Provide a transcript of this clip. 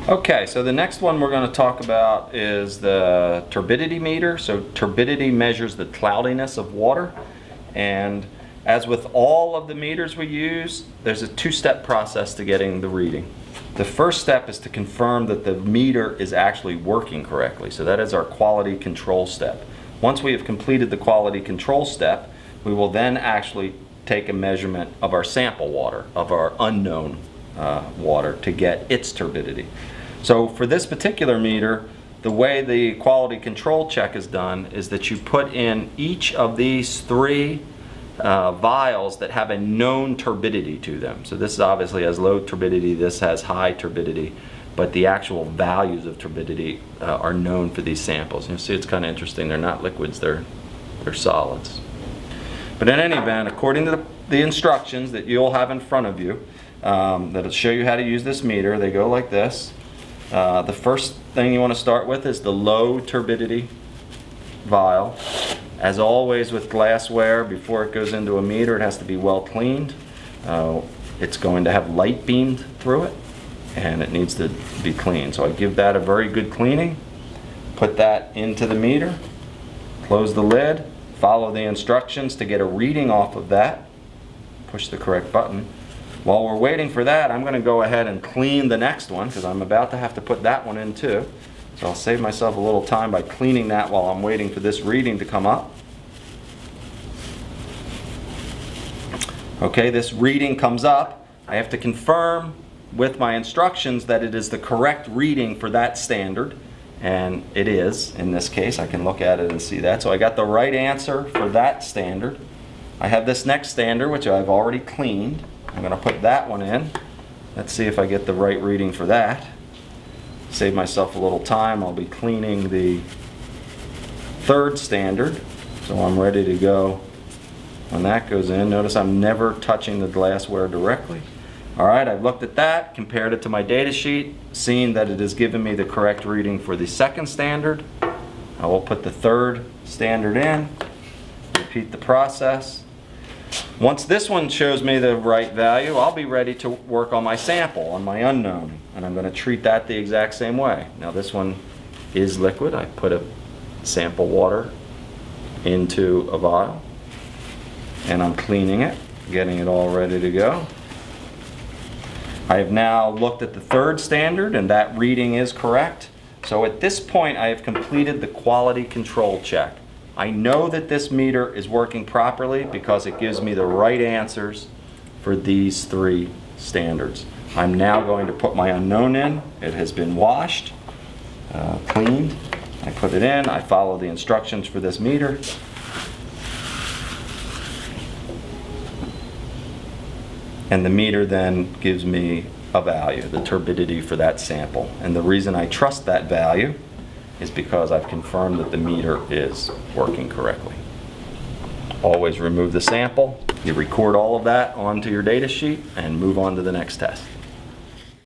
Okay, so the next one we're going to talk about is the turbidity meter. So turbidity measures the cloudiness of water, and as with all of the meters we use, there's a two-step process to getting the reading. The first step is to confirm that the meter is actually working correctly. So that is our quality control step. Once we have completed the quality control step, we will then actually take a measurement of our sample water, of our unknown water, to get its turbidity. So for this particular meter, the way the quality control check is done is that you put in each of these three vials that have a known turbidity to them. So this obviously has low turbidity, this has high turbidity, but the actual values of turbidity are known for these samples. You'll see it's kind of interesting. They're not liquids, they're solids. But in any event, according to the instructions that you'll have in front of you, that'll show you how to use this meter, they go like this. The first thing you want to start with is the low turbidity vial. As always with glassware, before it goes into a meter, it has to be well cleaned. It's going to have light beamed through it, and it needs to be cleaned. So I give that a very good cleaning, put that into the meter, close the lid, follow the instructions to get a reading off of that, push the correct button. While we're waiting for that, I'm going to go ahead and clean the next one, because I'm about to have to put that one in too. So I'll save myself a little time by cleaning that while I'm waiting for this reading to come up. Okay, this reading comes up. I have to confirm with my instructions that it is the correct reading for that standard, and it is in this case. I can look at it and see that. So I got the right answer for that standard. I have this next standard, which I've already cleaned. I'm going to put that one in. Let's see if I get the right reading for that. Save myself a little time. I'll be cleaning the third standard, so I'm ready to go when that goes in. Notice I'm never touching the glassware directly. Alright, I've looked at that, compared it to my data sheet, seen that it has given me the correct reading for the second standard. I will put the third standard in, repeat the process. Once this one shows me the right value, I'll be ready to work on my sample, on my unknown, and I'm going to treat that the exact same way. Now this one is liquid. I put a sample water into a vial, and I'm cleaning it, getting it all ready to go. I have now looked at the third standard, and that reading is correct. So at this point, I have completed the quality control check. I know that this meter is working properly because it gives me the right answers for these three standards. I'm now going to put my unknown in. It has been washed, cleaned. I put it in. I follow the instructions for this meter. And the meter then gives me a value, the turbidity for that sample. And the reason I trust that value is because I've confirmed that the meter is working correctly. Always remove the sample. You record all of that onto your data sheet and move on to the next test.